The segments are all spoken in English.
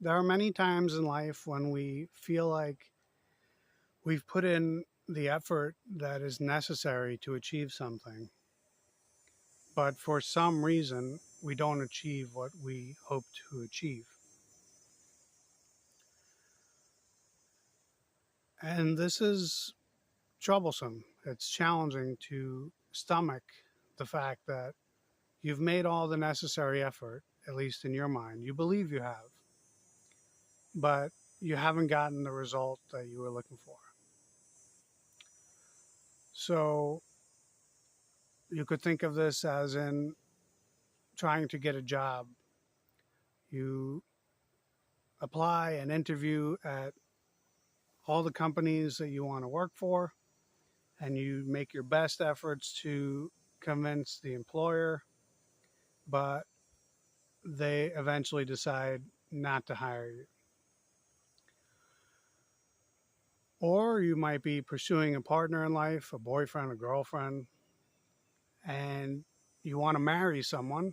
There are many times in life when we feel like we've put in the effort that is necessary to achieve something, but for some reason, we don't achieve what we hope to achieve. And this is troublesome. It's challenging to stomach the fact that you've made all the necessary effort, at least in your mind. You believe you have, but you haven't gotten the result that you were looking for. So you could think of this as in trying to get a job. You apply and interview at all the companies that you want to work for, and you make your best efforts to convince the employer, but they eventually decide not to hire you. Or you might be pursuing a partner in life, a boyfriend, a girlfriend, and you want to marry someone.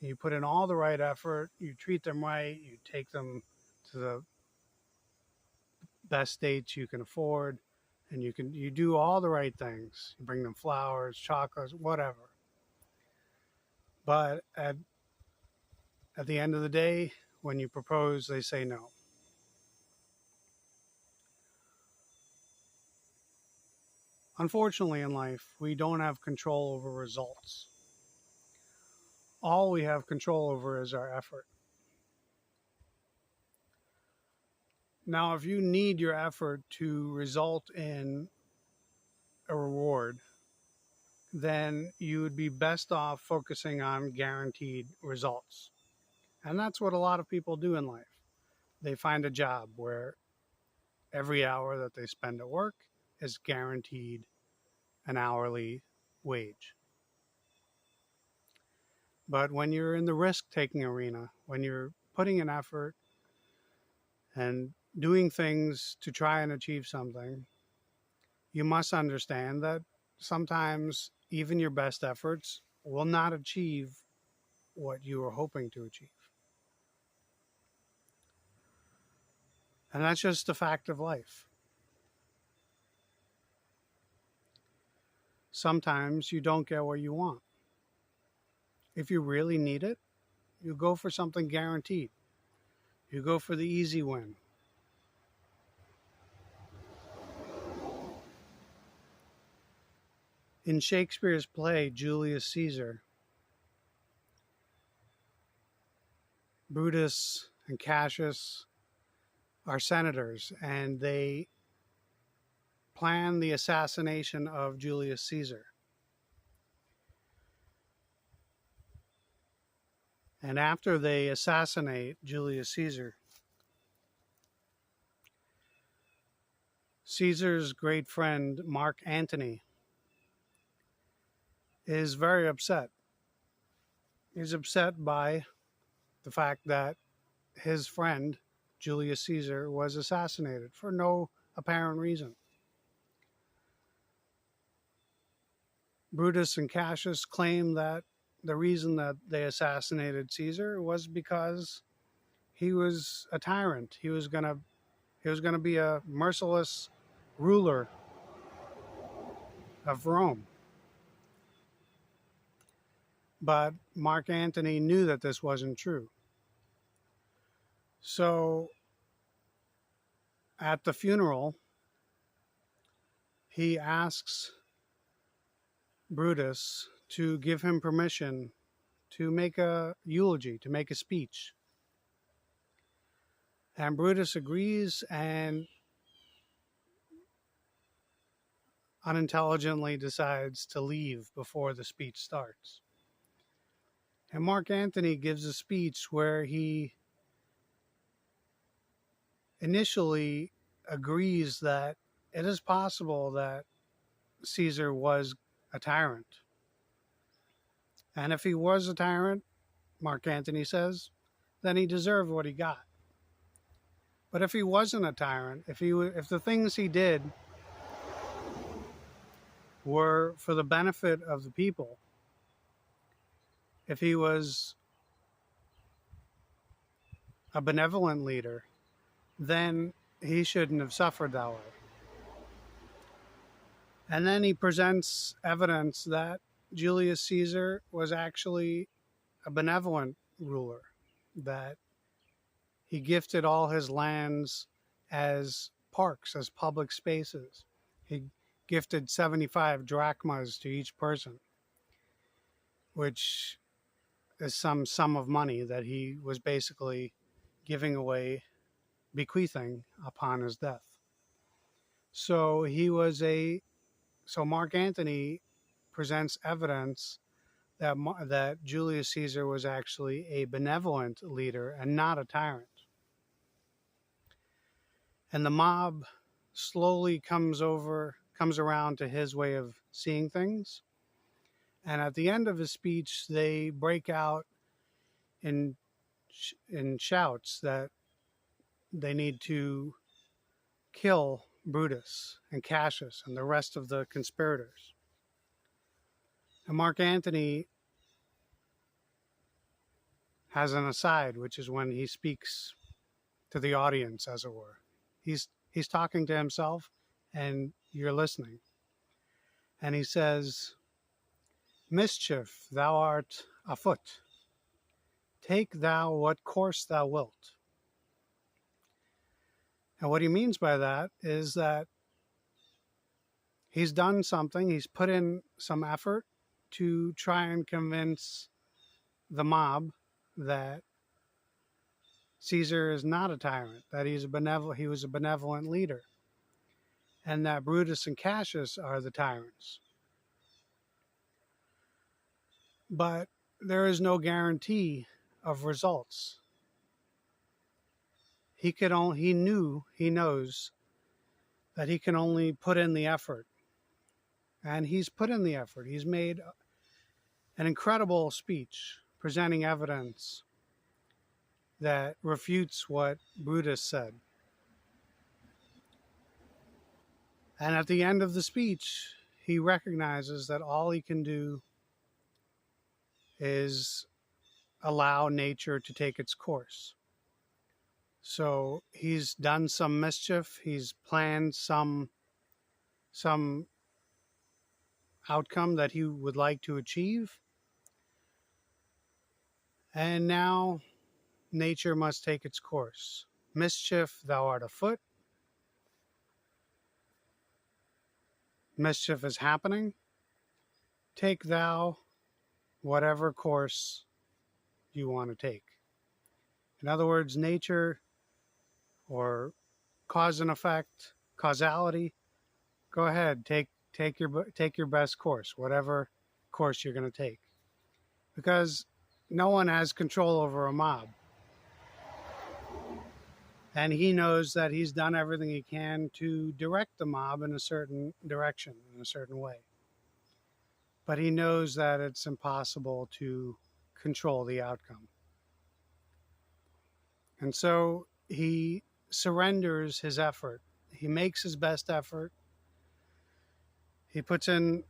You put in all the right effort, you treat them right, you take them to the best dates you can afford, and you do all the right things. You bring them flowers, chocolates, whatever. But at the end of the day, when you propose, they say no. Unfortunately, in life, we don't have control over results. All we have control over is our effort. Now, if you need your effort to result in a reward, then you would be best off focusing on guaranteed results. And that's what a lot of people do in life. They find a job where every hour that they spend at work is guaranteed an hourly wage. But when you're in the risk taking arena, when you're putting in effort and doing things to try and achieve something, you must understand that sometimes even your best efforts will not achieve what you were hoping to achieve. And that's just a fact of life. Sometimes you don't get what you want. If you really need it, you go for something guaranteed. You go for the easy win. In Shakespeare's play, Julius Caesar, Brutus and Cassius are senators, and they plan the assassination of Julius Caesar. And after they assassinate Julius Caesar, Caesar's great friend, Mark Antony, is very upset. He's upset by the fact that his friend, Julius Caesar, was assassinated for no apparent reason. Brutus and Cassius claim that the reason that they assassinated Caesar was because he was a tyrant. He was gonna be a merciless ruler of Rome. But Mark Antony knew that this wasn't true. So at the funeral, he asks Brutus to give him permission to make a eulogy, to make a speech. And Brutus agrees and unintelligently decides to leave before the speech starts. And Mark Antony gives a speech where he initially agrees that it is possible that Caesar was a tyrant. And if he was a tyrant, Mark Antony says, then he deserved what he got. But if he wasn't a tyrant, if the things he did were for the benefit of the people, if he was a benevolent leader, then he shouldn't have suffered that way. And then he presents evidence that Julius Caesar was actually a benevolent ruler, that he gifted all his lands as parks, as public spaces. He gifted 75 drachmas to each person, which is some sum of money that he was basically giving away, bequeathing upon his death. So Mark Antony presents evidence that Julius Caesar was actually a benevolent leader and not a tyrant. And the mob slowly comes around to his way of seeing things. And at the end of his speech, they break out in shouts that they need to kill Brutus and Cassius and the rest of the conspirators. And Mark Antony has an aside, which is when he speaks to the audience, as it were. He's talking to himself, and you're listening. And he says, "Mischief, thou art afoot. Take thou what course thou wilt." And what he means by that is that he's done something, he's put in some effort to try and convince the mob that Caesar is not a tyrant, that he was a benevolent leader, and that Brutus and Cassius are the tyrants. But there is no guarantee of results. He knows that he can only put in the effort. And he's put in the effort. He's made an incredible speech presenting evidence that refutes what Brutus said. And at the end of the speech, he recognizes that all he can do is allow nature to take its course. So he's done some mischief. He's planned some outcome that he would like to achieve. And now nature must take its course. Mischief, thou art afoot. Mischief is happening. Take thou whatever course you want to take. In other words, nature, or cause and effect, causality, go ahead, take your best course, whatever course you're going to take. Because no one has control over a mob. And he knows that he's done everything he can to direct the mob in a certain direction, in a certain way. But he knows that it's impossible to control the outcome. And so he surrenders his effort. He makes his best effort. He puts in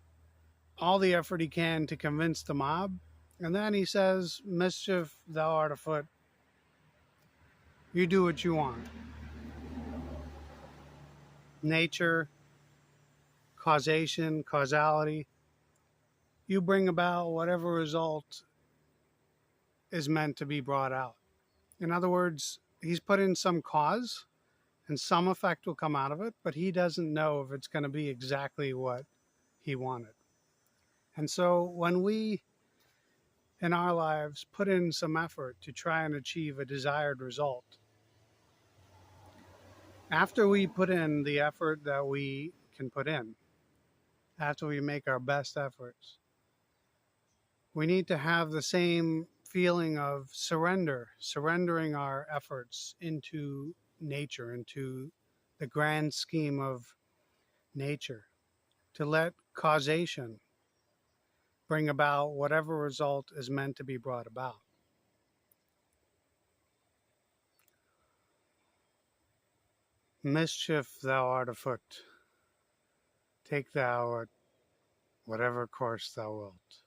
all the effort he can to convince the mob. And then he says, "Mischief, thou art afoot. You do what you want." Nature, causation, causality, you bring about whatever result is meant to be brought out. In other words, he's put in some cause and some effect will come out of it, but he doesn't know if it's going to be exactly what he wanted. And so when we in our lives put in some effort to try and achieve a desired result, after we put in the effort that we can put in, after we make our best efforts, we need to have the same feeling of surrendering our efforts into nature, into the grand scheme of nature, to let causation bring about whatever result is meant to be brought about. Mischief, thou art afoot. Take thou whatever course thou wilt.